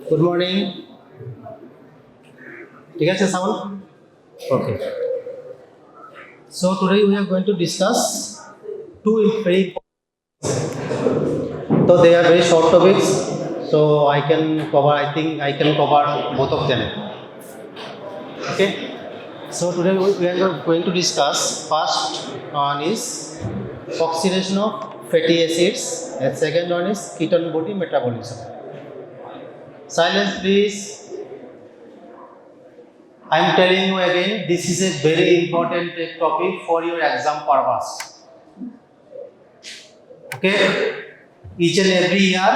Good morning. ठीक है sound? Okay. So today we are going to discuss two very so they are very short topics. So I think I can cover both of them. Okay. So today we are going to discuss first one is oxidation of fatty acids and second one is ketone body metabolism. Silence please. I am telling you again, this is a very important topic for your exam purpose. Okay, each and every year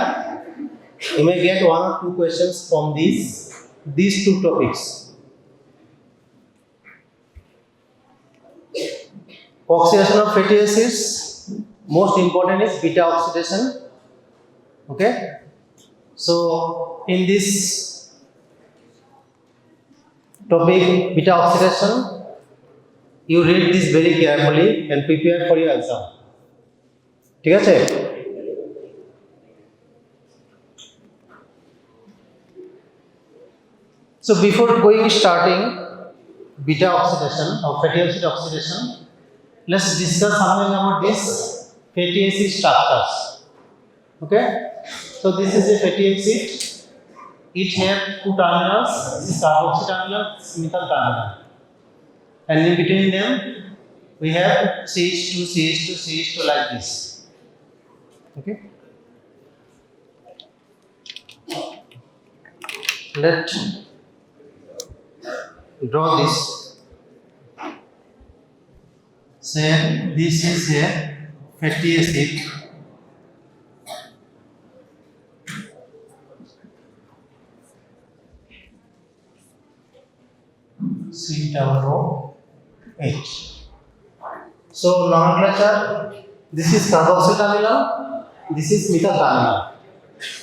you may get one or two questions from these two topics. Oxidation of fatty acids, most important is beta oxidation. Okay, so in this topic beta oxidation, you read this very carefully and prepare for your exam. ঠিক আছে? So before starting beta oxidation or fatty acid oxidation, let's discuss something about this fatty acid structures. Okay? So this is a fatty acid. It has two terminals. This is carboxy terminal, this is methyl terminal. And in between them, we have CH2, CH2, CH2 like this. Okay? Let's draw this. Say this is a fatty acid. COOH. So nomenclature, this is carboxyl terminal, this is methyl terminal.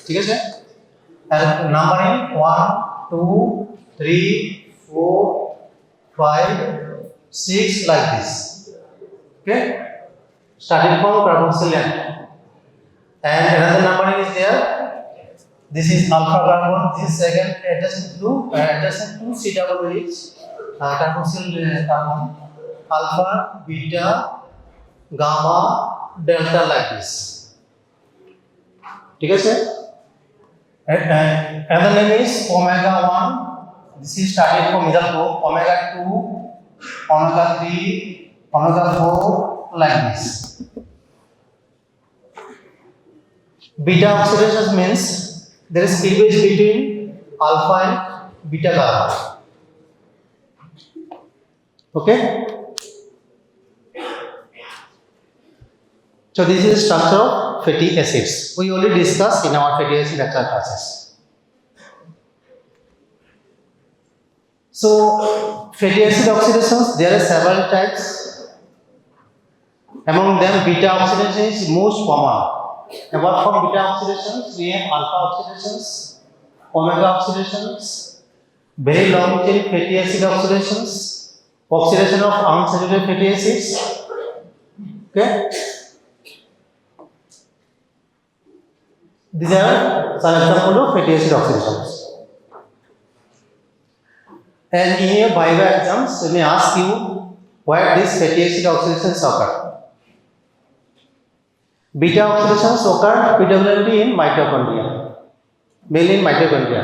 ठीक है? And numbering 1, 2, 3, 4, 5, 6 like this. Okay? Starting from carboxyl end. And another numbering is there. This is alpha carbon. This is second adjacent to COOH. Carboxyl carbon. Alpha, beta, gamma, delta like this. ठीक है sir? Another name is omega 1. This is started from methyl group. Omega 2, omega 3, omega 4 like this. Beta oxidation means there is cleavage between alpha and beta carbon. Okay? So this is the structure of fatty acids. We already discussed in our fatty acid lecture classes. So fatty acid oxidations, there are several types. Among them, beta oxidation is most common. Apart from beta oxidations, we have alpha oxidations, omega oxidations, very long chain fatty acid oxidations, oxidation of unsaturated fatty acids. Okay? These are some examples of fatty acid oxidations. And in your bio exams, we may ask you where these fatty acid oxidations occur. Beta oxidations occur predominantly in mitochondria, mainly in mitochondria.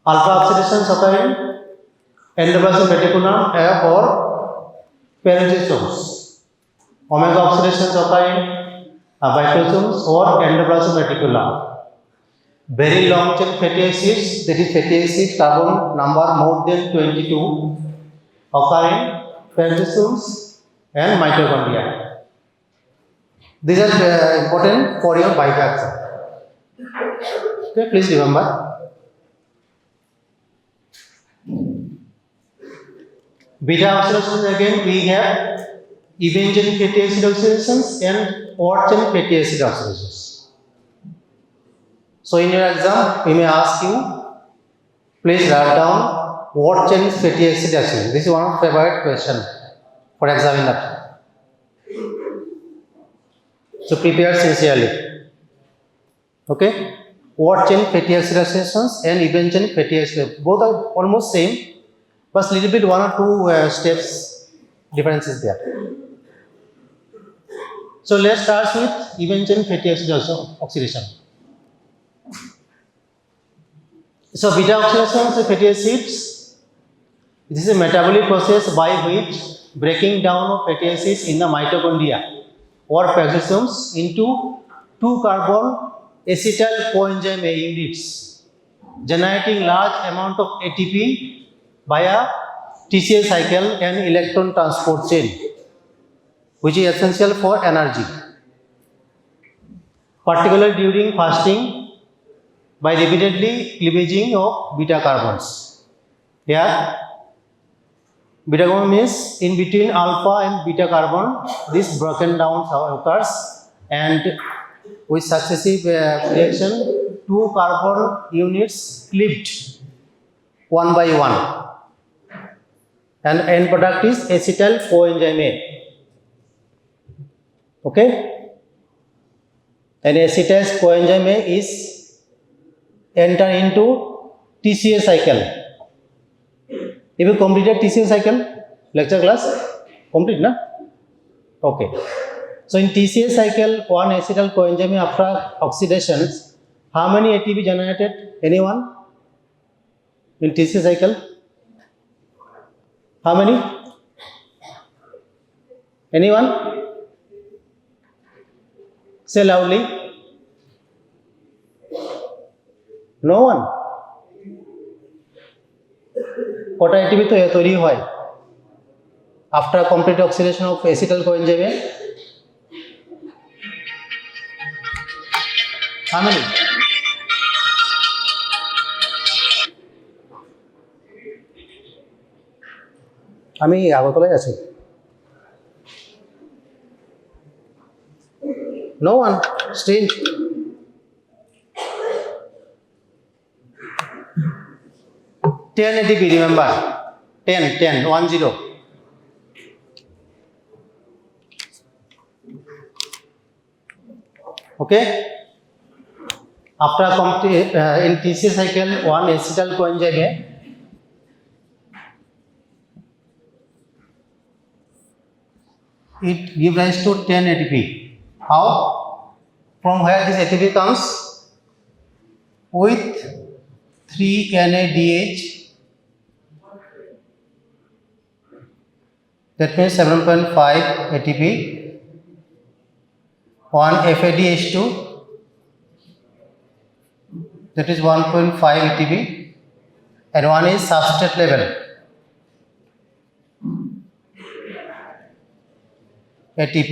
Alpha oxidations occur in endoplasmic reticulum or peroxisomes. Omega oxidations occur in biposomes or endoplasmic reticulum. Very long chain fatty acids, that is fatty acid carbon number more than 22, occur in peroxisomes and mitochondria. These are important for your bio exam. Okay, please remember. Beta oxidations, again we have even chain fatty acid oxidations and odd chain fatty acid oxidations. So in your exam, we may ask you, please write down what chain is fatty acid oxidation. This is one of favorite question for examiner. So prepare sincerely. Okay? word chain fatty acid oxidations and even chain fatty acid. Both are almost same, but little bit one or two steps differences there. So let's start with even chain fatty acid oxidation. So beta oxidation of fatty acids, this is a metabolic process by which breaking down of fatty acids in the mitochondria or peroxisomes into 2-carbon acetyl coenzyme A units, generating large amount of ATP via TCA cycle and electron transport chain, which is essential for energy, particularly during fasting by repeatedly cleavaging of beta carbons. Here, beta carbon means in between alpha and beta carbon, this broken down occurs, and with successive reaction, 2 carbon units cleaved one by one, and end product is acetyl coenzyme A. Okay, and acetyl coenzyme A is enter into TCA cycle. If you completed TCA cycle, lecture class, complete na? Okay. So in TCA cycle, one acetyl coenzyme after oxidations, how many ATP generated? Anyone? In TCA cycle? How many? Anyone? Say loudly. No one. কটা ATP তো তৈরি হয় after complete oxidation of acetyl coenzyme? How many? আমি আগরতলায় আছি। No one. Strange. Ten ATP, remember. 10. Okay. After complete in TCA cycle, one acetyl coenzyme it gives rise to 10 ATP. How? From where this ATP comes? With 3 NADH, that means 7.5 ATP, 1 FADH2, that is 1.5 ATP, and one is substrate level ATP.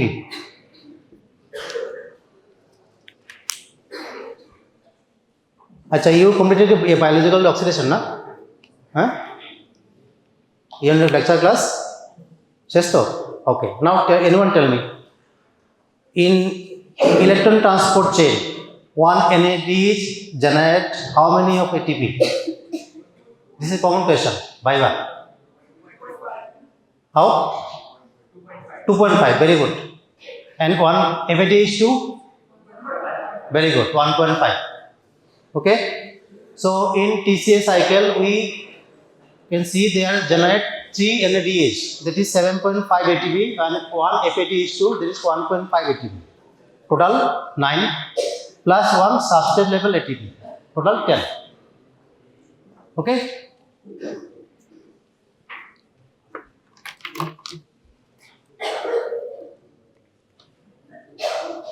Acha, you completed a biological oxidation, na? Huh? You in the lecture class? Yes, so? Okay. Now, anyone tell me. In electron transport chain, one NADH generate how many of ATP? This is a common question. By one. How? 2.5. Very good. And one FADH2? Very good. 1.5. Okay. So in TCA cycle, we can see there generate 3 NADH, that is 7.5 ATP, and 1 FADH2, that is 1.5 ATP. Total 9 plus 1 substrate level ATP. Total 10. Okay.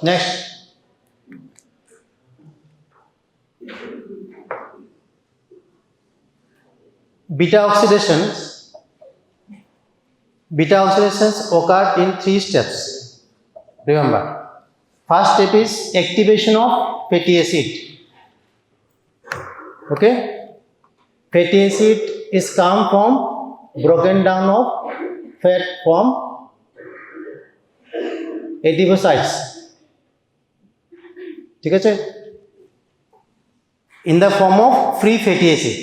Next. Beta oxidations occur in 3 steps. Remember, first step is activation of fatty acid. Okay, fatty acid is come from broken down of fat from adipocytes. ঠিক আছে? In the form of free fatty acid.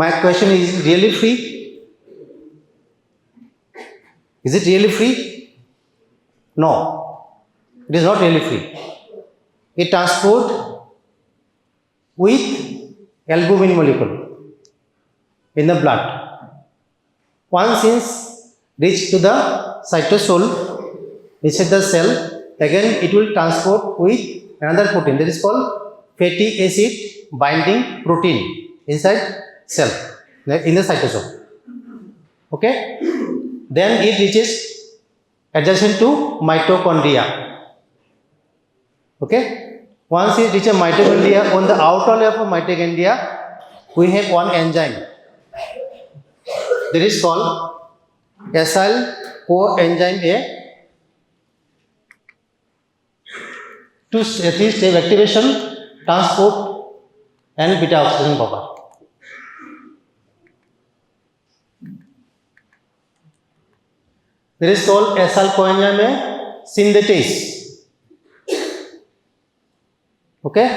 My question is really free? Is it really free? No, it is not really free. It transport with albumin molecule in the blood. Once it's reached to the cytosol inside the cell, again it will transport with another protein that is called fatty acid binding protein inside cell in the cytosol. Okay, then it reaches adjacent to mitochondria. Okay, once it reaches mitochondria, on the outer layer of mitochondria we have one enzyme that is called acyl coenzyme A to three-stage activation, transport and beta oxidation power. That is called acyl coenzyme A synthetase. Okay,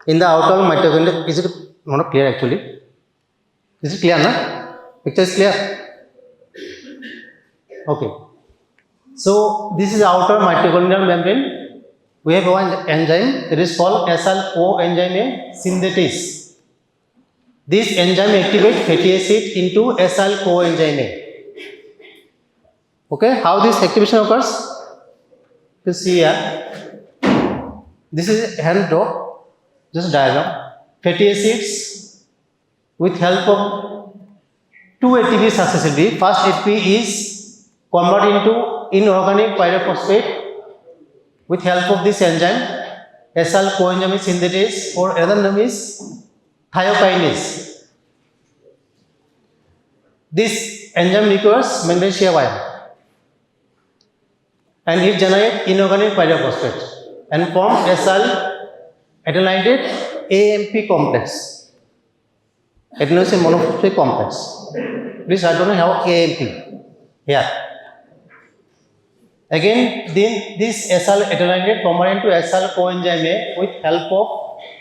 in the outer mitochondria. Is it not clear actually? Is it clear now? Picture is clear? Okay. So this is outer mitochondrial membrane. We have one enzyme that is called acyl coenzyme A synthetase. This enzyme activates fatty acid into acyl coenzyme A. Okay, how this activation occurs? You see here. This is hand draw, just diagram. Fatty acids with help of two ATP successively. First ATP is converted into inorganic pyrophosphate with help of this enzyme acyl coenzyme synthetase, or another name is thiokinase. This enzyme requires magnesium ion and it generates inorganic pyrophosphate and forms acyl adenylated AMP complex, adenosine monophosphate complex. Please I don't know how AMP here. Again, then this acyl adenylated converted into acyl coenzyme A with help of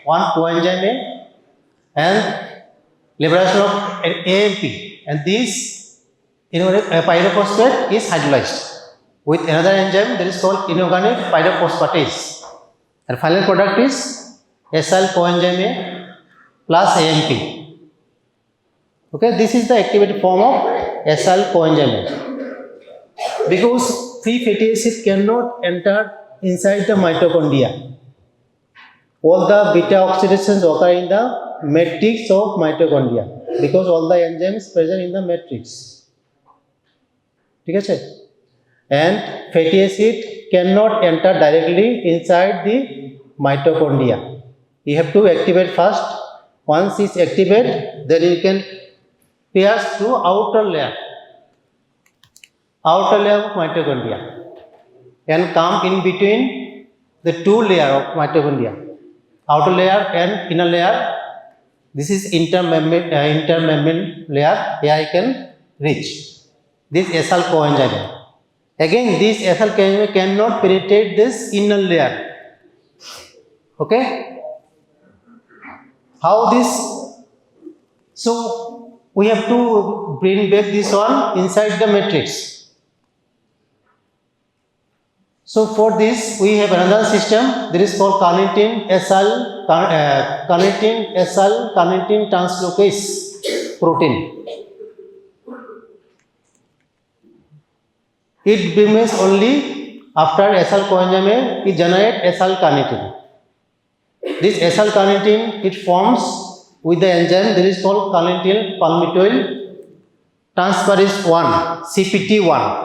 one coenzyme A and liberation of AMP, and this pyrophosphate is hydrolyzed with another enzyme that is called inorganic pyrophosphatase, and final product is acyl coenzyme A plus AMP. Okay, this is the activated form of acyl coenzyme A. Because free fatty acid cannot enter inside the mitochondria, all the beta oxidations occur in the matrix of mitochondria because all the enzymes present in the matrix. Okay? And fatty acid cannot enter directly inside the mitochondria. You have to activate first. Once it's activated, then you can pierce through outer layer of mitochondria and come in between the two layers of mitochondria, outer layer and inner layer. This is intermembrane layer. Here I can reach this acyl coenzyme. Again, this acyl coenzyme cannot penetrate this inner layer. Okay, how this? So we have to bring back this one inside the matrix. So for this we have another system that is called carnitine translocase protein. It remains only after acyl coenzyme it generates acyl carnitine. This acyl carnitine it forms with the enzyme that is called carnitine palmitoyl transferase 1 CPT1.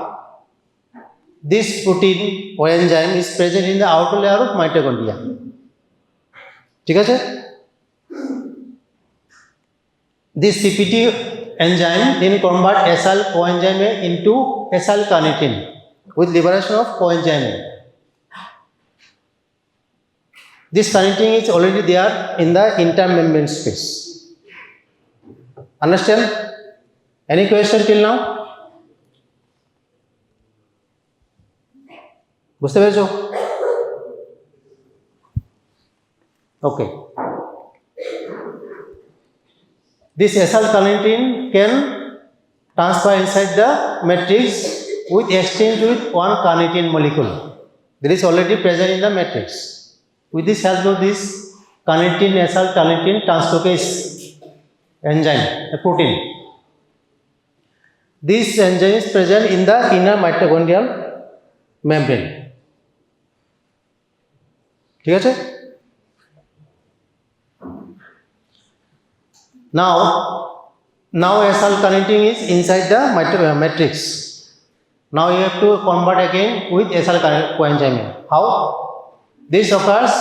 This protein or enzyme is present in the outer layer of mitochondria. ठीक है? This CPT enzyme then convert acyl coenzyme into acyl carnitine with liberation of coenzyme. This carnitine is already there in the intermembrane space. Understand? Any question till now? বুঝতে পেরেছো? Okay. This acyl carnitine can transfer inside the matrix with exchange with one carnitine molecule that is already present in the matrix. With this help of this carnitine acyl carnitine translocase enzyme, a protein. This enzyme is present in the inner mitochondrial membrane. ঠিক আছে? Now acyl carnitine is inside the matrix. Now you have to convert again with acyl coenzyme. How? This occurs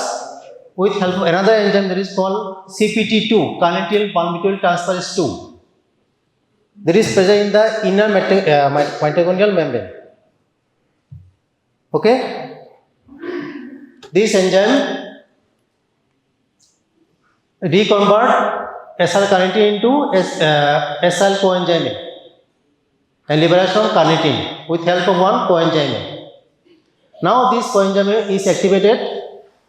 with help of another enzyme that is called CPT2, carnitine palmitoyl transferase 2. That is present in the inner mitochondrial membrane. Okay? This enzyme reconvert acyl carnitine into acyl coenzyme and liberation of carnitine with help of one coenzyme. Now this coenzyme is activated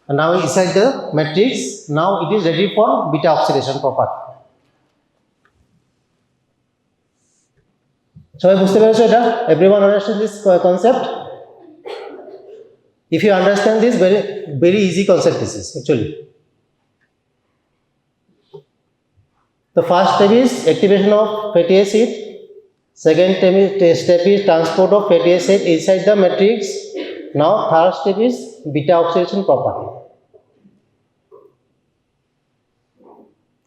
and now inside the matrix. Now it is ready for beta oxidation property. সবাই বুঝতে পেরেছো এটা? Everyone understand this concept? If you understand this, very easy concept this is actually. The first step is activation of fatty acid. Second step is transport of fatty acid inside the matrix. Now third step is beta oxidation property.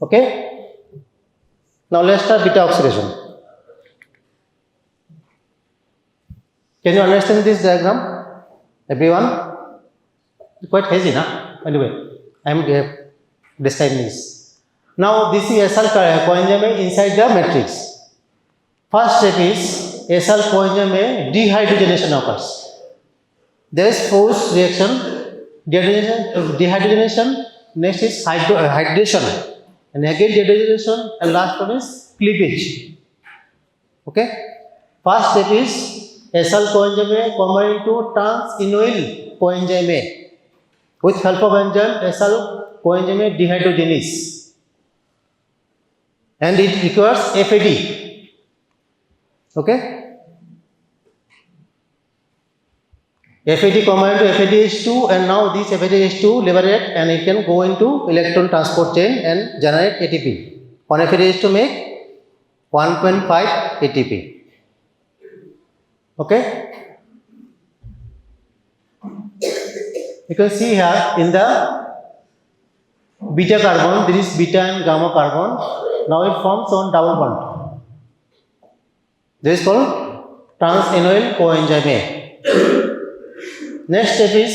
Okay? Now let's start beta oxidation. Can you understand this diagram? Everyone? Quite hazy, na? Anyway, I am describing this. Now this is acyl coenzyme inside the matrix. First step is acyl coenzyme dehydrogenation occurs. There is forced reaction, dehydrogenation. Next is hydration, and again dehydrogenation, and last one is cleavage. Okay. First step is acyl coenzyme convert into trans-enoyl coenzyme with help of enzyme acyl coenzyme dehydrogenase, and it requires FAD. Okay. FAD combined to FADH2, and now this FADH2 liberate and it can go into electron transport chain and generate ATP. One FADH2 make 1.5 ATP. Okay. You can see here in the beta carbon, there is beta and gamma carbon. Now it forms one double bond. This is called trans-enoyl coenzyme. Next step is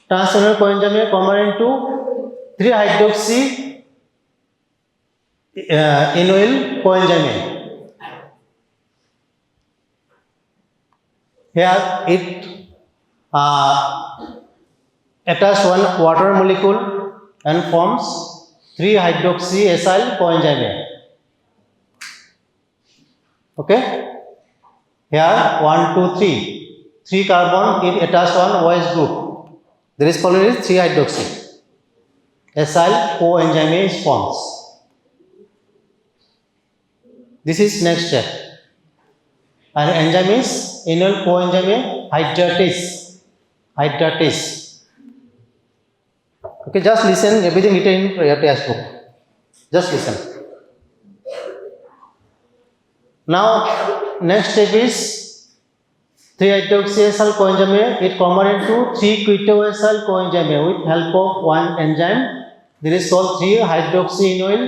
trans-enoyl coenzyme convert into 3-hydroxy enoyl coenzyme. Here it attaches one water molecule and forms 3-hydroxy acyl coenzyme. Okay. Here 1, 2, 3. 3 carbon, it attaches one OH group. There is called 3-hydroxy acyl coenzyme forms. This is next step. And enzyme is enoyl coenzyme hydratase. Okay, just listen. Everything written in your textbook. Just listen. Now, next step is 3-hydroxyacyl coenzyme. It convert into 3-ketoacyl coenzyme with help of one enzyme. This is called 3-hydroxyenoyl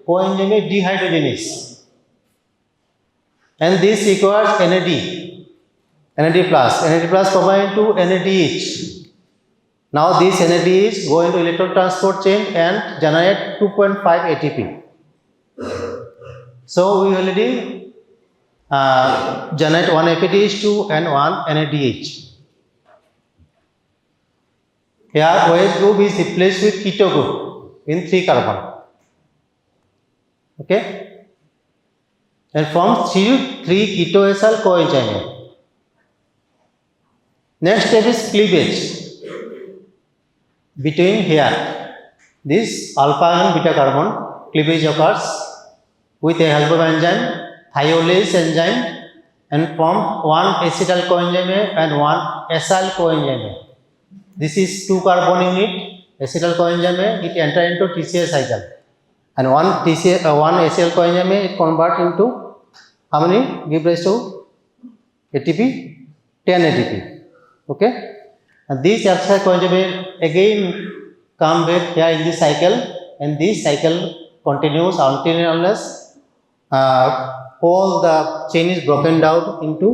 coenzyme dehydrogenase. And this requires NAD plus combined into NADH. Now this NADH go into electron transport chain and generate 2.5 ATP. So we already generate one FADH2 and one NADH. Here OH group is replaced with keto group in 3 carbon. Okay. And forms 3-ketoacyl coenzyme. Next step is cleavage. Between here, this alpha and beta carbon cleavage occurs with a help of enzyme, thiolase enzyme, and form one acetyl coenzyme and one acyl coenzyme. This is 2 carbon unit acetyl coenzyme it enter into TCA cycle, and one acetyl coenzyme it convert into how many, give rise to ATP, 10 ATP. Okay, and this acetyl coenzyme again come back here in this cycle, and this cycle continues until and unless all the chain is broken down into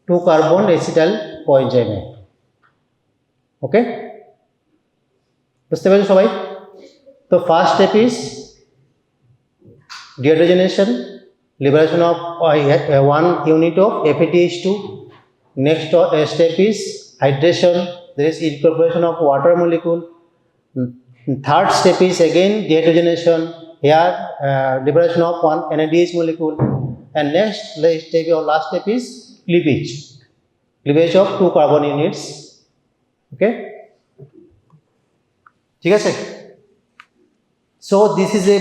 2 carbon acetyl coenzyme. Okay, বুঝতে পেরেছো সবাই? তো first step is dehydrogenation, liberation of 1 unit of FADH2. Next step is hydration, there is incorporation of water molecule. Third step is again dehydrogenation, here liberation of 1 NADH molecule, and next step or last step is cleavage of 2 carbon units. Okay, ঠিক আছে? So this is a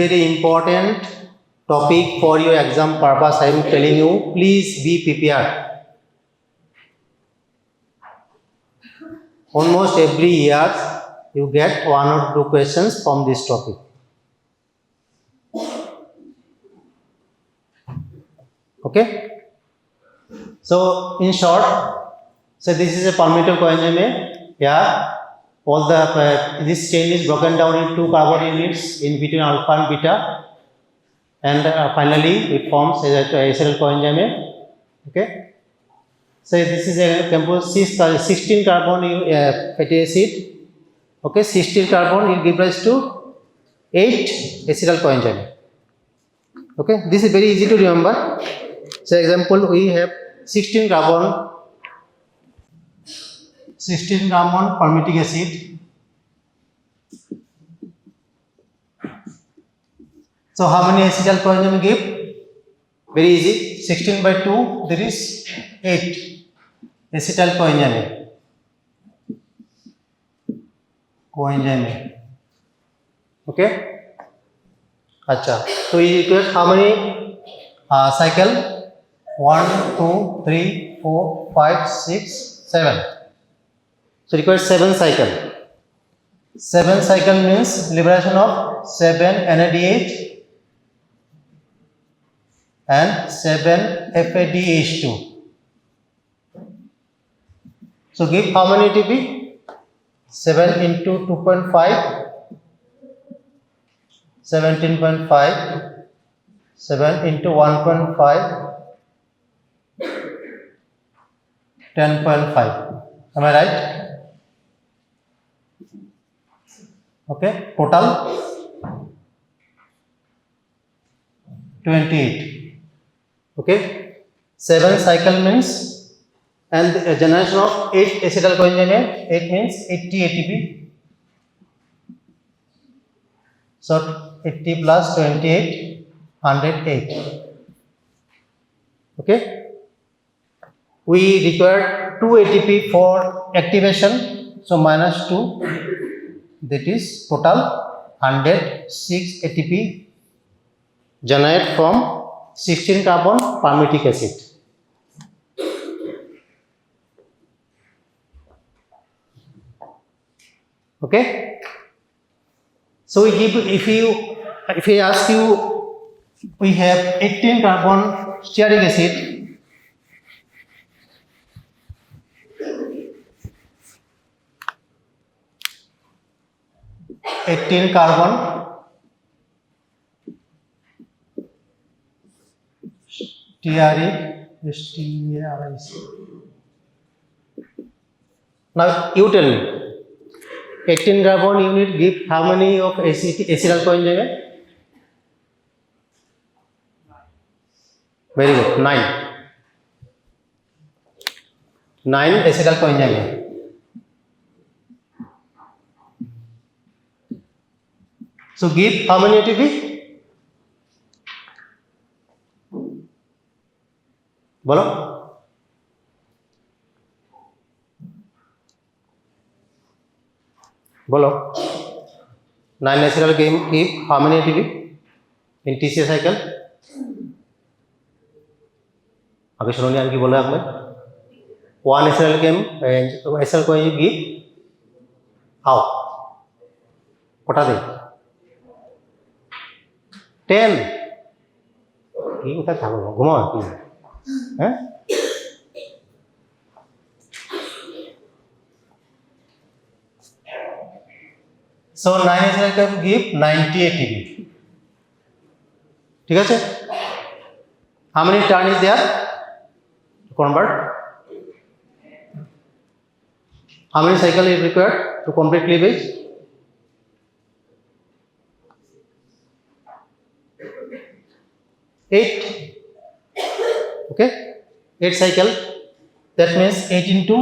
very important topic for your exam purpose. I am telling you, please be prepared. Almost every year you get 1 or 2 questions from this topic. Okay, so in short, so this is a palmitoyl coenzyme. Yeah, all the this chain is broken down into 2 carbon units in between alpha and beta, and finally it forms a acetyl coenzyme. Okay, so this is a composed 16 carbon fatty acid. Okay, 16 carbon will give rise to 8 acetyl coenzyme. Okay, this is very easy to remember. So example, we have 16 carbon palmitic acid. So how many acetyl coenzyme give? Very easy, 16 by 2, there is 8 acetyl coenzyme. Okay, acha, so we require how many cycle? 1 2 3 4 5 6 7. So requires 7 cycle. 7 cycle means liberation of 7 NADH and 7 FADH2. So give how many ATP? 7 into 2.5, 17.5, 7 into 1.5, 10.5. Am I right? Okay, total 28. Okay, 7 cycle means, and the generation of 8 acetyl coenzyme, 8 means 80 ATP. So 80 plus 28, 108. Okay, we require 2 ATP for activation, so minus 2, that is total 106 ATP generated from 16 carbon palmitic acid. Okay, so we give, if I ask you, we have 18 carbon stearic acid, carbon stearic. Now you tell me, 18 carbon unit give how many of acetyl coenzyme? Very good, 9 acetyl coenzyme. So give how many ATP? বলো, বলো, 9 acetyl give how many ATP in TCA cycle? আগে শুনুনি আমি কি বলে রাখলে, 1 acetyl coenzyme give how? কটা দেই 10 কি কোথায় থাকো ঘুমাও কি হ্যাঁ so 9 is like give 90 ATP ঠিক আছে how many turn is there to convert how many cycle is required to complete cleavage 8 okay 8 cycle that means 8 into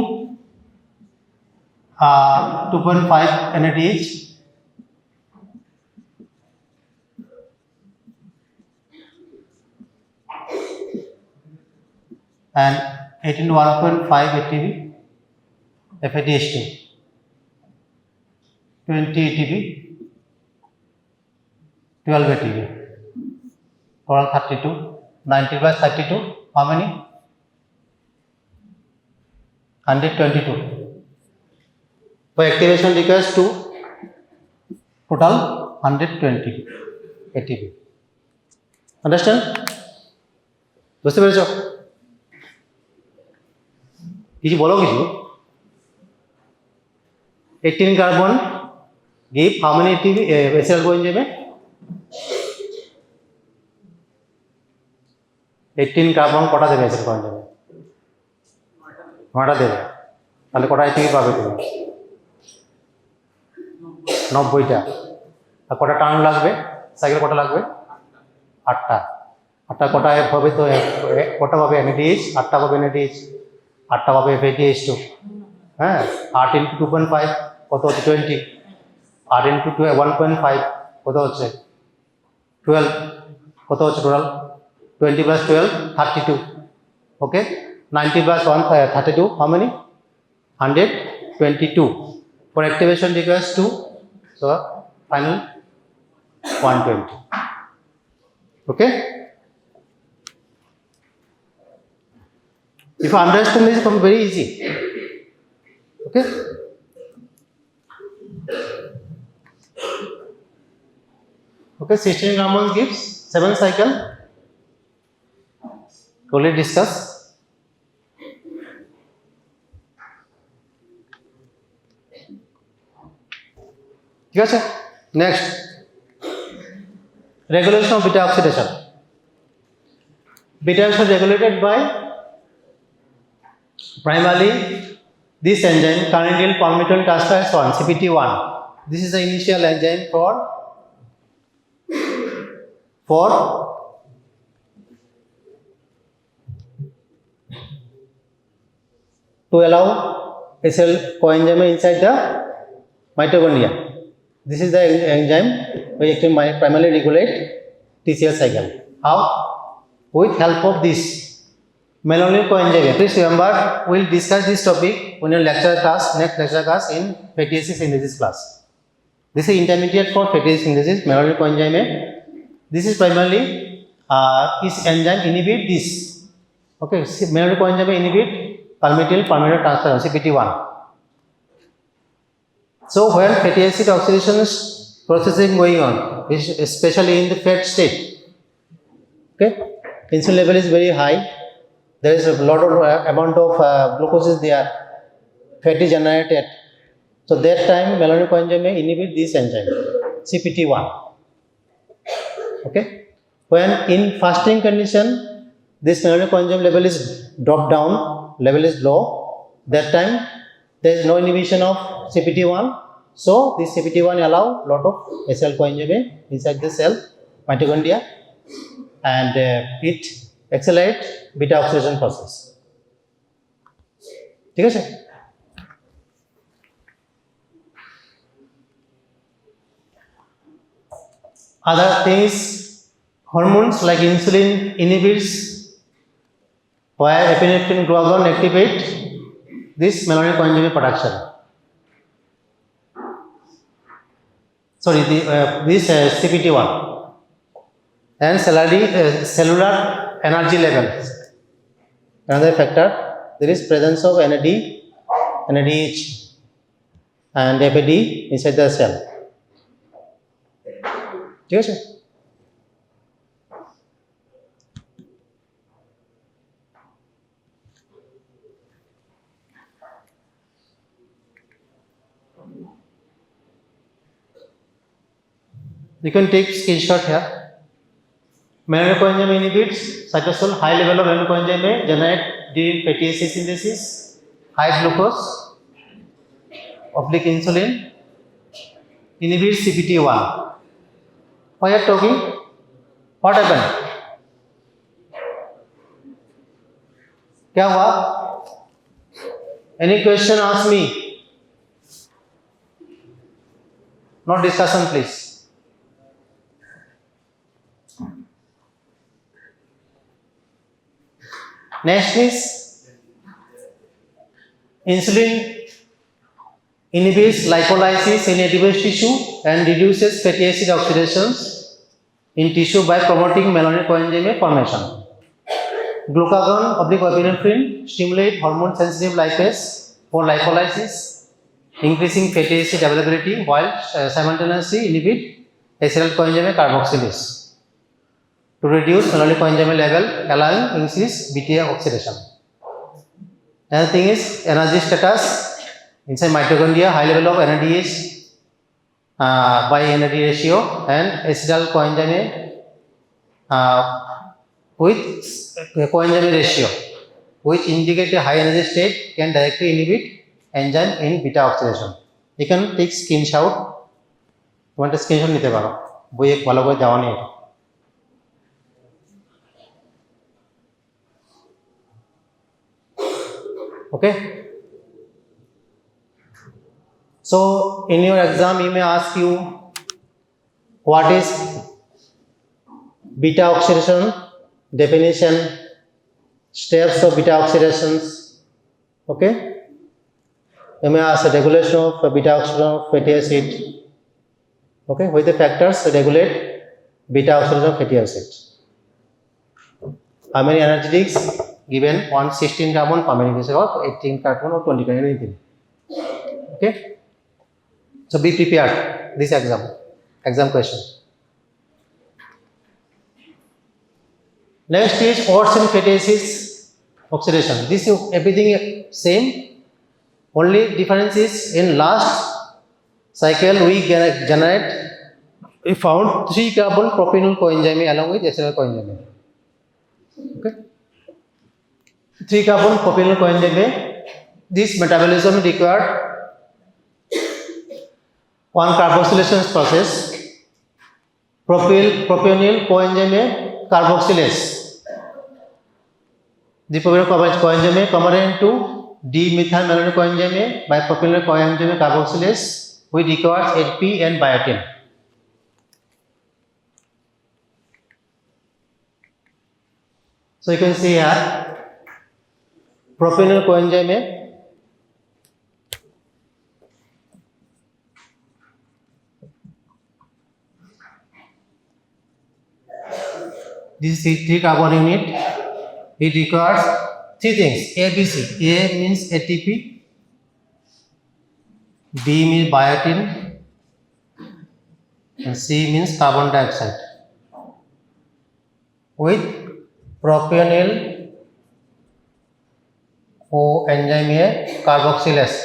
2.5 NADH and 8 into 1.5 ATP FADH2 20 ATP 12 ATP total 32 90 plus 32 how many 122 for activation requires 2 total 120 ATP understand বুঝতে পেরেছো কিছু বলো কিছু 18 carbon give how many ATP acyl coenzyme 18 carbon কটা দেবে acyl coenzyme 9টা দেবে তাহলে কটা ATP পাবে তুমি 90টা আর কটা টার্ন লাগবে সাইকেল কটা লাগবে 8টা 8টা কটা হবে তো কটা পাবে NADH 8টা পাবে NADH 8টা পাবে FADH2 হ্যাঁ 8 into 2.5 কত হচ্ছে 20 8 into 1.5 কত হচ্ছে 12 কত হচ্ছে total 20 plus 12 32 okay 90 plus 32 how many 122 for activation requires 2 so final 120 okay if you understand this it becomes very easy okay okay 16 hormones gives 7 cycle already discuss ঠিক আছে next regulation of beta oxidation beta is regulated by primarily this enzyme carnitine palmitoyl transferase 1 CPT1 this is the initial enzyme for to allow acyl coenzyme inside the mitochondria this is the enzyme which primarily regulate TCA cycle how with help of this malonyl coenzyme please remember we'll discuss this topic in your lecture class next lecture class in fatty acid synthesis class this is intermediate for fatty acid synthesis malonyl coenzyme this is primarily this enzyme inhibit this okay malonyl coenzyme inhibit palmitoyl transferase CPT1 so when fatty acid oxidation is processing going on especially in the fat state okay insulin level is very high there is a lot of amount of glucose is there fat is generated so that time malonyl coenzyme inhibit this enzyme CPT1 okay when in fasting condition this malonyl coenzyme level is dropped down level is low that time there is no inhibition of CPT1 so this CPT1 allow lot of acyl coenzyme inside the cell mitochondria and it accelerate beta oxidation process ঠিক আছে other things hormones like insulin inhibits where epinephrine glucagon activate this malonyl coenzyme production sorry this CPT1 and cellular energy level another factor there is presence of NADH and FAD inside the cell ঠিক আছে? You can take screenshot here. Malonyl coenzyme inhibits cytosol. High level of malonyl coenzyme may generate during fatty acid synthesis, high glucose, oblique insulin, inhibits CPT1. Why are you talking? What happened? क्या हुआ? Any question? Ask me. Not discussion, please. Next is insulin inhibits lipolysis in adipose tissue and reduces fatty acid oxidations in tissue by promoting malonyl coenzyme formation. Glucagon oblique epinephrine stimulate hormone sensitive lipase for lipolysis, increasing fatty acid availability while simultaneously inhibit acetyl coenzyme carboxylase to reduce malonyl coenzyme level, allowing increased beta oxidation. Another thing is energy status inside mitochondria, high level of NADH by NAD ratio and acetyl coenzyme with coenzyme ratio, which indicate a high energy state, can directly inhibit enzyme in beta oxidation. You can take screenshot. Want a screenshot নিতে পারো, বইয়ে ভালো করে দেওয়া নেই। Okay. So in your exam, you may ask you what is beta oxidation, definition, steps of beta oxidations. Okay. You may ask the regulation of beta oxidation of fatty acid. Okay, with the factors that regulate beta oxidation of fatty acid. How many energetics given? 116 carbon, how many is or 18 carbon or 20 carbon, anything. Okay. So be prepared. This exam question. Next is odds in fatty acids oxidation. This is everything same. Only difference is in last cycle we found 3 carbon propionyl coenzyme along with acetyl coenzyme. Okay. 3 carbon propionyl coenzyme. This metabolism required one carboxylation process. Propionyl coenzyme carboxylase. The propionyl coenzyme converted to D-methyl malonyl coenzyme by propionyl coenzyme carboxylase, which requires HP and biotin. So you can see here propionyl coenzyme this is 3 carbon unit. It requires 3 things: ABC. A means ATP, B means biotin, and C means carbon dioxide with propionyl coenzyme carboxylase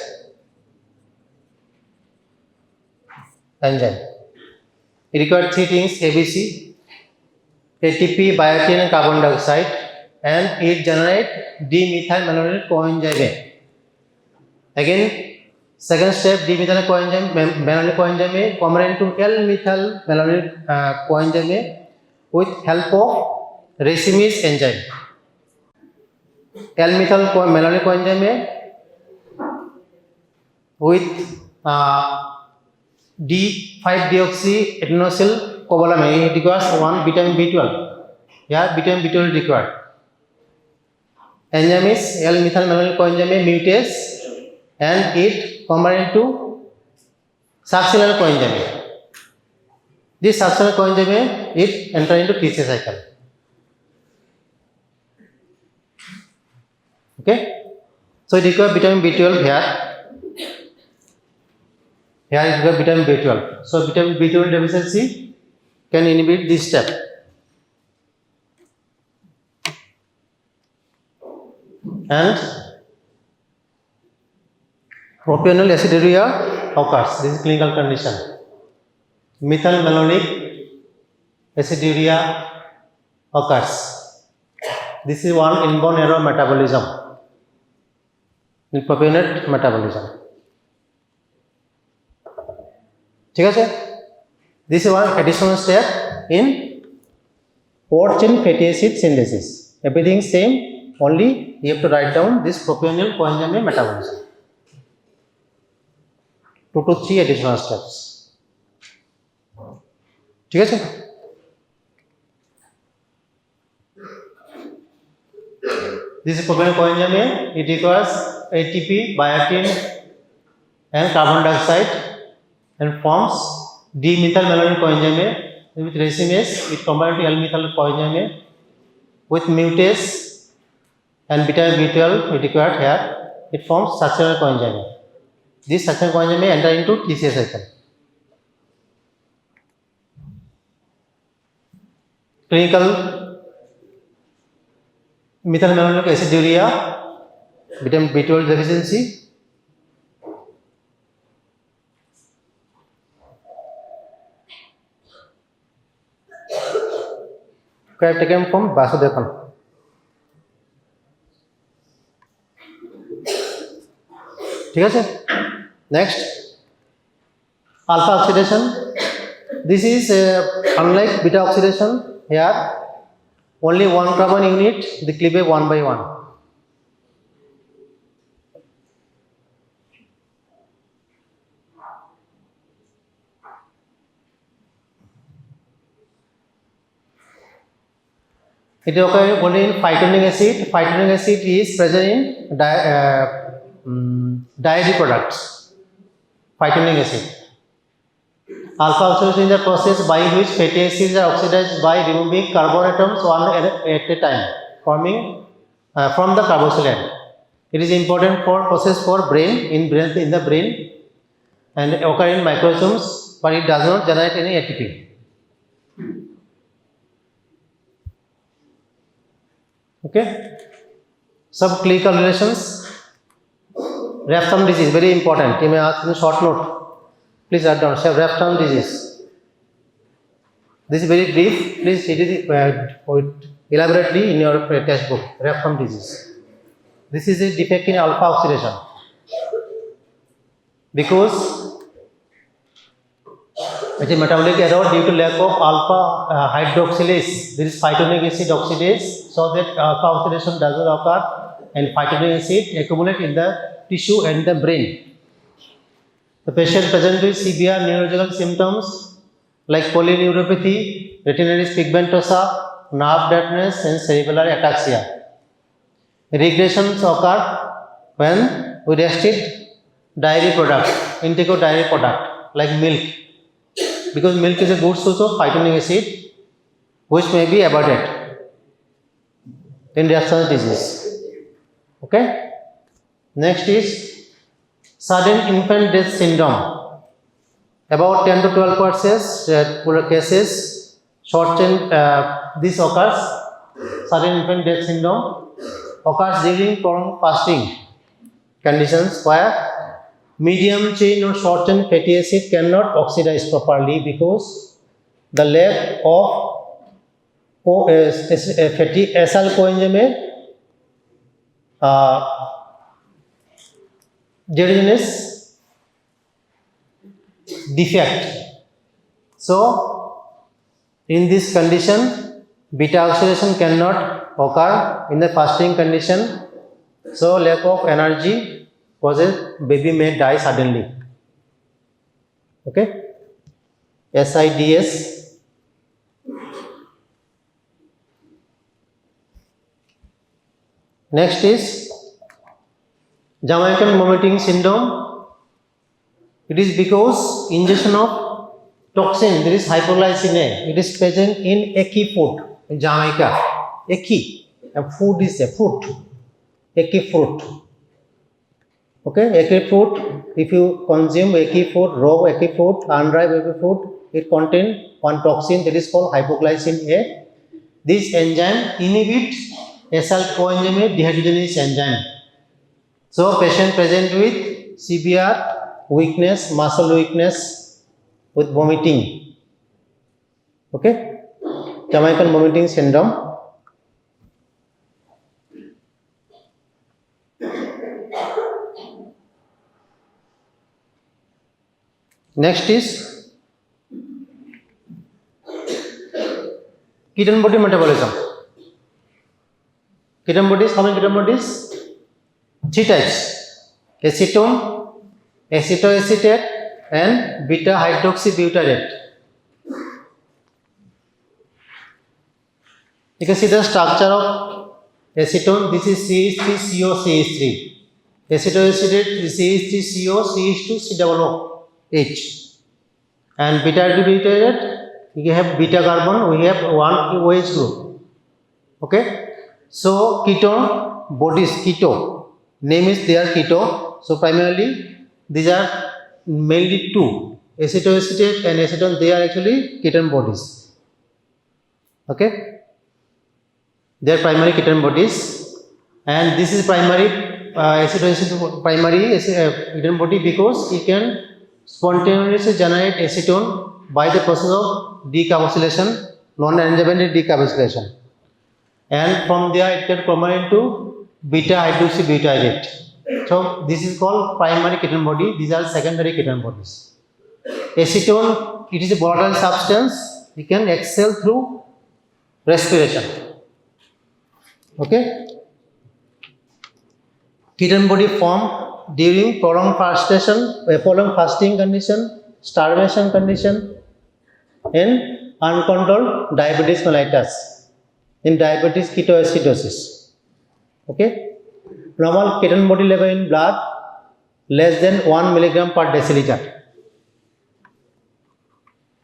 enzyme. It requires 3 things: ABC, ATP, biotin, and carbon dioxide, and it generates D-methyl malonyl coenzyme. Again, second step, D-methyl malonyl coenzyme converted to L-methyl malonyl coenzyme with help of racemase enzyme. L-methyl malonyl coenzyme with D5-deoxyetanosyl cobalamin. It requires 1 vitamin B12. Yeah, vitamin B12 is required. Enzyme is L-methyl malonyl coenzyme mutase, and it converted to succinyl coenzyme. This succinyl coenzyme it enter into TC cycle. Okay. So it requires vitamin B12 here. Here it requires vitamin B12. So vitamin B12 deficiency can inhibit this step. And propionyl aciduria occurs. This is clinical condition. Methylmalonic aciduria occurs. This is one inborn error of metabolism in propionate metabolism. ठीक है? This is one additional step in port chain fatty acid synthesis. Everything same, only you have to write down this propionyl coenzyme metabolism. 2 to 3 additional steps. ठीक है? This is propionyl coenzyme. It requires ATP, biotin, and carbon dioxide, and forms D-methylmalonic coenzyme with racemase. It combines to L-methyl coenzyme with mutase and beta-butyl. It required here. It forms succinyl coenzyme. This succinyl coenzyme enter into TCA cycle. Clinical methylmalonic aciduria, vitamin B12 deficiency. I have taken from Vasudevan. ठीक है? Next, alpha oxidation. This is unlike beta oxidation. Here, only one carbon unit, the cleavage 1 by 1. It occurs only in phytonic acid. Phytonic acid is present in dairy products. Phytonic acid. Alpha oxidation is the process by which fatty acids are oxidized by removing carbon atoms one at a time, forming from the carboxyl end. It is important for process for brain in the brain and occur in microsomes, but it does not generate any ATP. Okay. Some clinical relations. Refsum disease, very important. You may ask in short note. Please write down. Refsum disease. This is very brief. Please read it elaborately in your textbook. Refsum disease. This is a defect in alpha oxidation. Because it is metabolic error due to lack of alpha hydroxylase. There is phytonic acid oxidase, so that alpha oxidation does not occur, and phytonic acid accumulate in the tissue and the brain. The patient presents with severe neurological symptoms like polyneuropathy, retinitis pigmentosa, nerve deafness, and cerebellar ataxia. Regressions occur when we restrict dairy product, intake of dairy product like milk, because milk is a good source of phytonic acid which may be avoided in Refsum disease. Okay. Next is sudden infant death syndrome. About 10 to 12% cases, short-chain this occurs. Sudden infant death syndrome occurs during prolonged fasting conditions where medium chain or short chain fatty acid cannot oxidize properly because the lack of fatty acyl coenzyme dehydrogenase defect. So in this condition, beta oxidation cannot occur in the fasting condition. So lack of energy causes baby may die suddenly. Okay. SIDS. Next is Jamaican vomiting syndrome. It is because ingestion of toxin, there is hypoglycemia. It is present in ackee food in Jamaica. Ackee, a food is a fruit. Ackee fruit. Okay, ackee fruit. If you consume ackee fruit, raw ackee fruit, unripe ackee fruit, it contains one toxin that is called hypoglycin A. This enzyme inhibits acyl coenzyme dehydrogenase enzyme. So patient present with severe weakness, muscle weakness with vomiting. Okay, Jamaican vomiting syndrome. Next is ketone body metabolism. Ketone bodies, how many ketone bodies? 3 types: acetone, acetoacetate, and beta hydroxybutyrate. You can see the structure of acetone. This is CH3COCH3. Acetoacetate is CH3CO CH2COOH. And beta hydroxybutyrate, you have beta carbon, we have one OH group. Okay. So ketone bodies, keto, name is there keto. So primarily these are mainly two, acetoacetate and acetone. They are actually ketone bodies. Okay. They are primary ketone bodies, and this is primary acetoacetate primary ketone body because it can spontaneously generate acetone by the process of decarboxylation, non-enzymatic decarboxylation, and from there it can convert into beta hydroxybutyrate. So this is called primary ketone body. These are secondary ketone bodies. Acetone, it is a volatile substance. You can exhale through respiration. Okay. Ketone body form during prolonged fasting condition, starvation condition, in uncontrolled diabetes mellitus, in diabetes ketoacidosis. Okay. Normal ketone body level in blood less than 1 milligram per deciliter.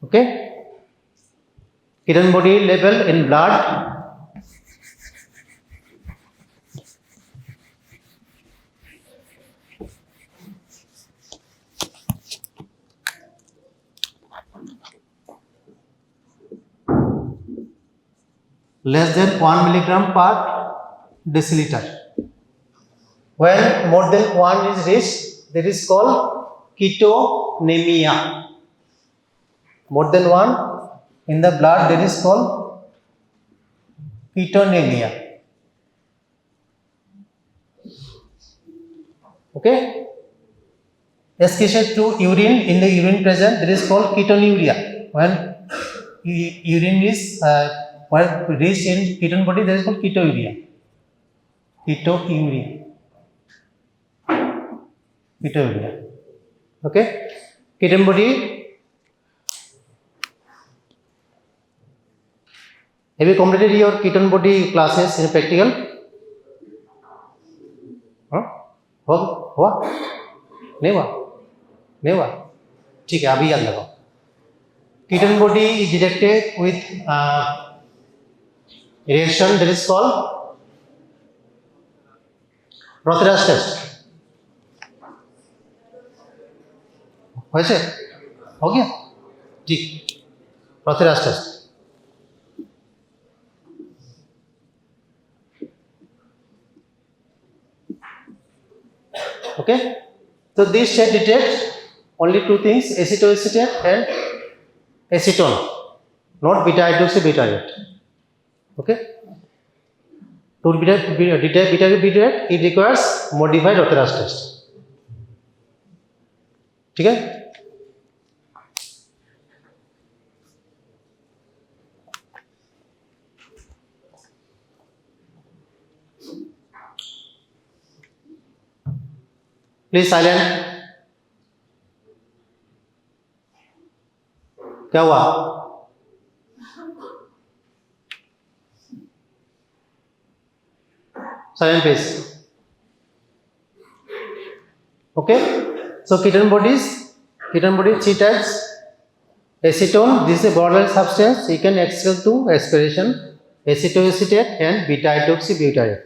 Okay. Ketone body level in blood less than 1 milligram per deciliter. When more than 1 is reached, that is called ketonemia. More than 1 in the blood, that is called ketonemia. Okay. Escalation to urine, in the urine present, that is called ketonuria. When urine is reached in ketone body, that is called ketouria. Ketouria. Okay. Ketone body. Have you completed your ketone body classes in practical? हुआ? नहीं हुआ? ठीक है, अभी याद लगाओ. Ketone body is detected with reaction that is called Rotheras test. वैसे हो गया जी. Rotheras test. Okay. So this test detects only two things: acetoacetate and acetone, not beta hydroxybutyrate. Okay. To detect beta hydroxybutyrate, it requires modified Rotheras test. ठीक है. Please silent. क्या हुआ? Silent please. Okay. So ketone body 3 types. Acetone, this is a volatile substance. You can exhale to respiration. Acetoacetate and beta hydroxybutyrate.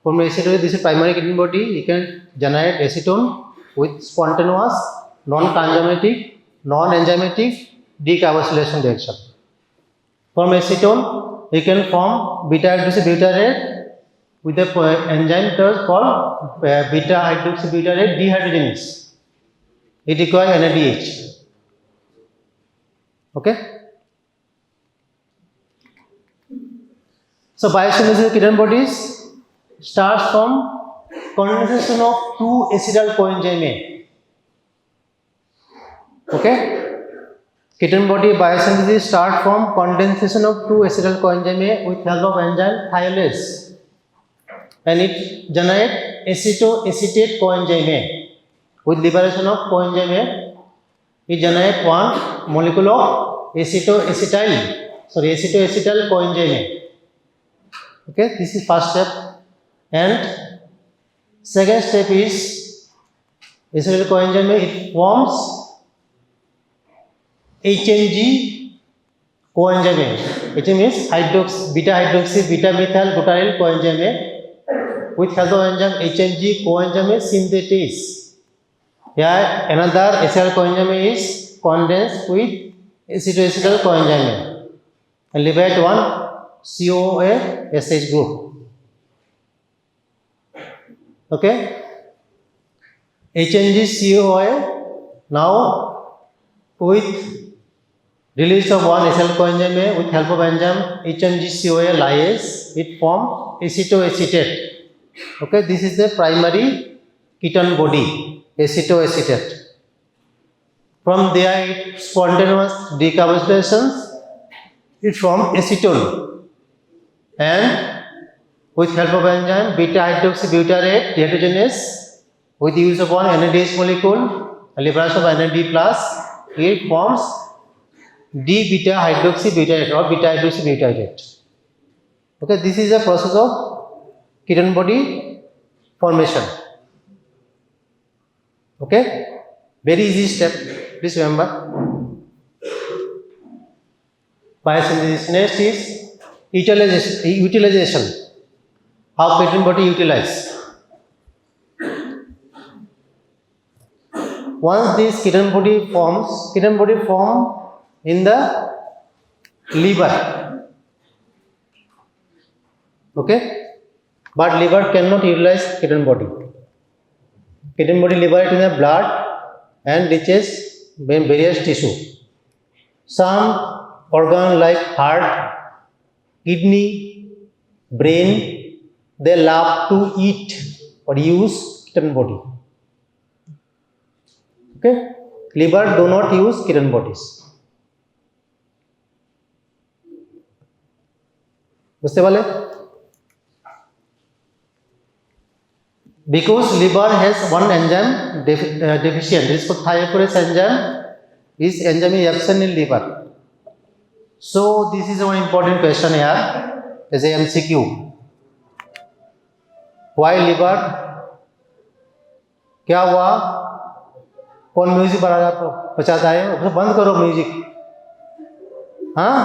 From acetoacetate, this is primary ketone body. You can generate acetone with spontaneous, non-enzymatic decarboxylation reaction. From acetone, you can form beta hydroxybutyrate with the enzyme called beta hydroxybutyrate dehydrogenase. It requires NADH. Okay. So biosynthesis of ketone bodies starts from condensation of two acetyl coenzyme A. Okay. Ketone body biosynthesis start from condensation of two acetyl coenzyme A with help of enzyme thiolase, and it generate acetoacetate coenzyme A. With liberation of coenzyme A, it generate one molecule of acetoacetyl coenzyme A. Okay, this is first step, and second step is acetyl coenzyme A. It forms HMG coenzyme A. It means beta hydroxy beta methyl butyryl coenzyme A with help of enzyme HMG coenzyme A synthetase. Here another acetyl coenzyme A is condensed with acetoacetyl coenzyme A and liberate one COA SH group. Okay, HMG COA now with release of one acetyl coenzyme A with help of enzyme HMG COA lyase, it forms acetoacetate. Okay, this is the primary ketone body, acetoacetate. From there, it spontaneous decarboxylation, it forms acetone, and with help of enzyme beta hydroxybutyrate dehydrogenase, with the use of one NADH molecule, liberation of NAD plus, it forms D-beta hydroxybutyrate or beta hydroxybutyrate. Okay, this is a process of ketone body formation. Okay, very easy step. Please remember. Biosynthesis. Next is utilization. How ketone body utilized. Once this ketone body form in the liver. Okay, but liver cannot utilize ketone body. Ketone body liberated in the blood and reaches various tissue. Some organ like heart, kidney, brain, they love to eat or use ketone body. Okay, liver do not use ketone bodies. বুঝতে পারলে? Because liver has one enzyme deficient, this is called thiopurase enzyme. This enzyme is absent in liver. So this is one important question here as a MCQ. Why liver? क्या हुआ? कौन music बजाता है? बंद करो music. हाँ,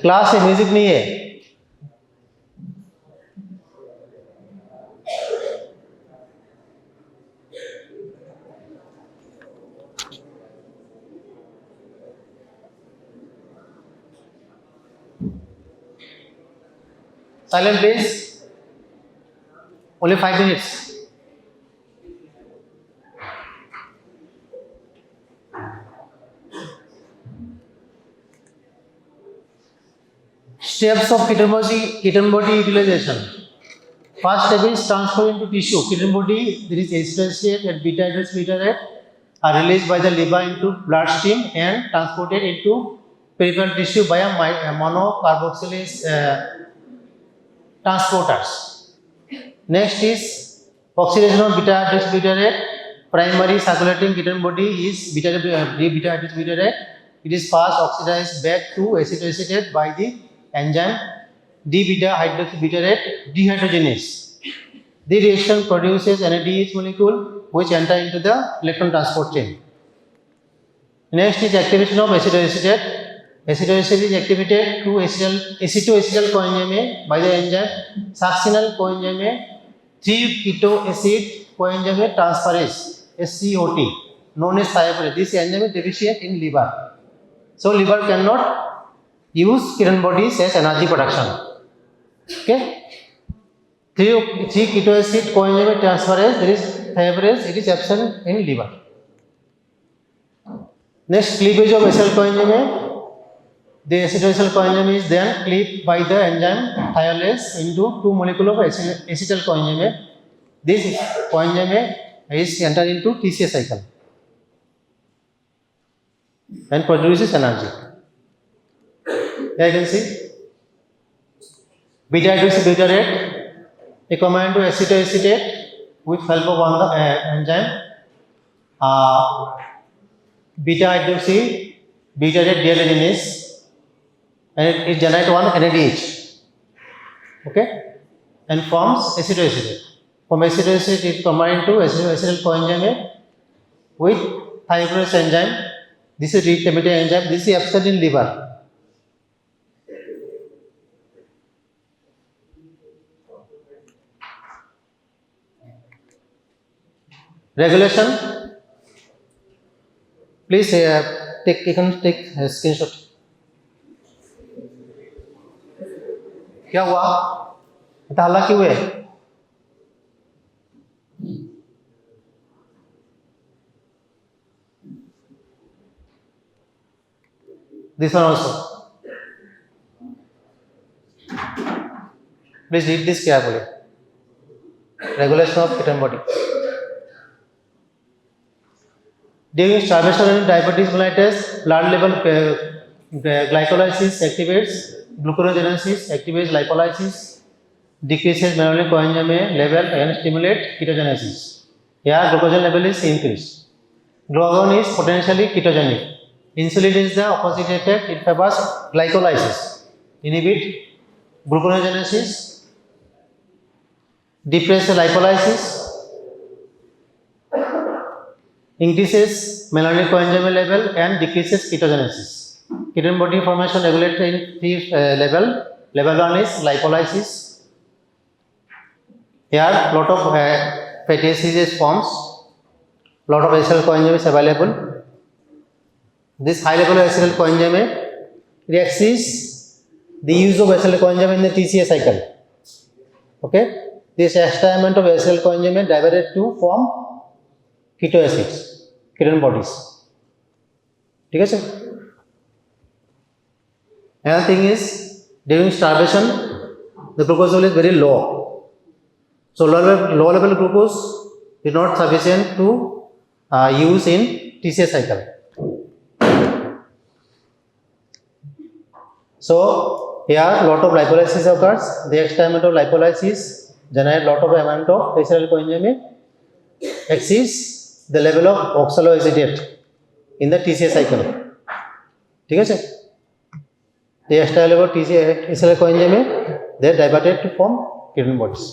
class है, music नहीं है. Silent please. Only 5 minutes. Steps of ketone body utilization. First step is transfer into tissue. Ketone body, there is acetoacetate and beta hydroxybutyrate are released by the liver into bloodstream and transported into peripheral tissue by a monocarboxylase transporters. Next is oxidation of beta hydroxybutyrate. Primary circulating ketone body is beta hydroxybutyrate. It is first oxidized back to acetoacetate by the enzyme D-beta hydroxybutyrate dehydrogenase. The reaction produces NADH molecule which enter into the electron transport chain. Next is activation of acetoacetate. Acetoacetate is activated through acetoacetyl coenzyme A by the enzyme succinyl coenzyme A 3-ketoacid coenzyme A transferase SCOT, known as thiopurase. This enzyme is deficient in liver. So liver cannot use ketone bodies as energy production. Okay. 3 keto acid coenzyme transferase, there is thiaminase, it is absent in liver. Next, cleavage of acyl coenzyme. The acetyl coenzyme is then cleaved by the enzyme thiolase into 2 molecules of acetyl coenzyme. This coenzyme is entered into TCA cycle and produces energy. Here you can see beta hydroxybutyrate recombined to acetoacetate with help of one enzyme. Beta hydroxybutyrate dehydrogenase and it generates one NADH, okay, and forms acetoacetate. From acetoacetate it combined to acetyl coenzyme with thiopurase enzyme. This is rate limiting enzyme. This is absent in liver. Regulation. Please take a screenshot. क्या हुआ? हल्ला क्यों है? This one also. Please read this carefully. Regulation of ketone body. During starvation and diabetes mellitus, blood level glycolysis activates gluconeogenesis, activates lipolysis, decreases metabolic coenzyme level and stimulates ketogenesis. Here glucogen level is increased. Glucagon is potentially ketogenic. Insulin is the opposite effect, it favors glycolysis, inhibit gluconeogenesis, depress the lipolysis, increases metabolic coenzyme level and decreases ketogenesis. Ketone body formation regulated in 3 level. Level 1 is lipolysis. Here lot of fatty acids forms, lot of acyl coenzyme is available. This high level of acyl coenzyme exceeds the use of acyl coenzyme in the TCA cycle. Okay, this extra amount of acyl coenzyme diverted to form keto acids, ketone bodies. ठीक है sir? Another thing is during starvation the glucose level is very low. So low level glucose is not sufficient to use in TCA cycle. So here lot of lipolysis occurs. The extra amount of lipolysis generate lot of amount of acyl coenzyme exceeds the level of oxaloacetate in the TCA cycle. ठीक है sir? The extra level of TCA acyl coenzyme they are diverted to form ketone bodies.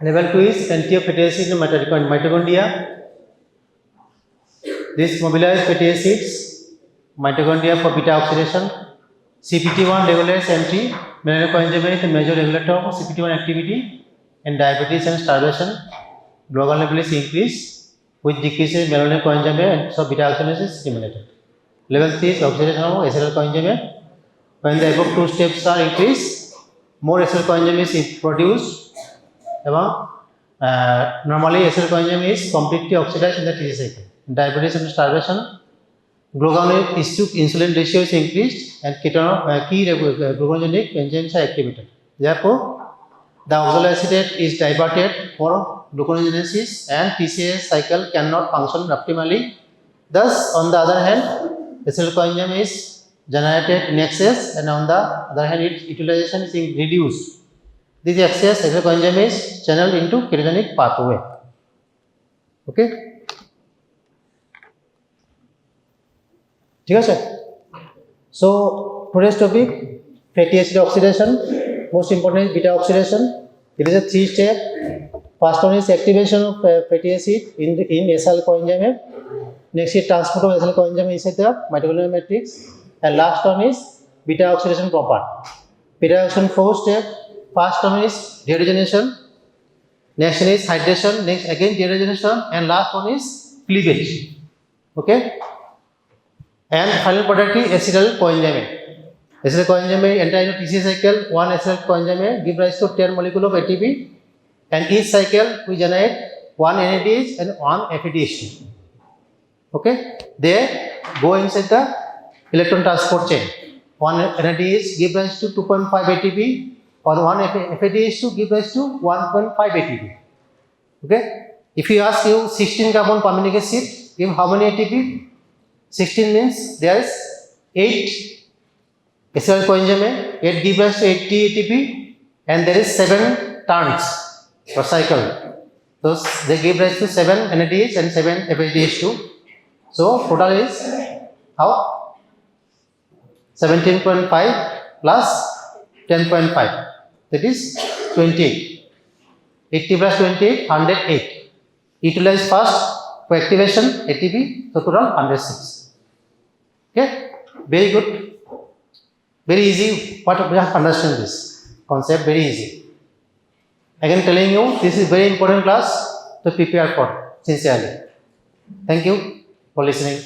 Level 2 is entry of fatty acid in mitochondria. This mobilizes fatty acids mitochondria for beta oxidation. CPT1 regulates entry. Metabolic coenzyme is a major regulator of CPT1 activity in diabetes and starvation. Glucagon level is increased, which decreases metabolic coenzyme and so beta oxidation is stimulated. Level 3 is oxidation of acyl coenzyme. When the above 2 steps are increased, more acyl coenzyme is produced. Normally acyl coenzyme is completely oxidized in the TCA cycle. In diabetes and starvation, glucagon is to insulin ratio is increased and key glucogenic enzymes are activated. Therefore, the oxaloacetate is diverted for gluconeogenesis and TCA cycle cannot function optimally. Thus, on the other hand, acyl coenzyme is generated in excess and on the other hand its utilization is reduced. This excess acyl coenzyme is channeled into ketogenic pathway. Okay. ठीक है sir? So today's topic fatty acid oxidation. Most important is beta oxidation. It is a 3-step. First one is activation of fatty acid in acyl coenzyme. Next is transport of acyl coenzyme inside the mitochondrial matrix. And last one is beta oxidation proper. Beta oxidation 4 step. First one is dehydrogenation. Next one is hydration. Next again dehydrogenation. And last one is cleavage. Okay. And final product is acetyl coenzyme. Acetyl coenzyme entire TC cycle, one acetyl coenzyme give rise to 10 molecule of ATP, and each cycle we generate one NADH and one FADH. Okay, they go inside the electron transport chain. One NADH give rise to 2.5 ATP, or one FADH give rise to 1.5 ATP. Okay, if you ask you 16 carbon permanganate acid give how many ATP? 16 means there is 8 acetyl coenzyme, 8 gives rise to 80 ATP, and there is 7 turns per cycle. So they give rise to 7 NADH and 7 FADH2. So total is how? 17.5 plus 10.5. That is 28. 80 plus 28, 108. Utilize first for activation ATP, so total 106. Okay, very good. Very easy. What we have to understand this concept, very easy. Again telling you, this is very important class to prepare for sincerely. Thank you for listening.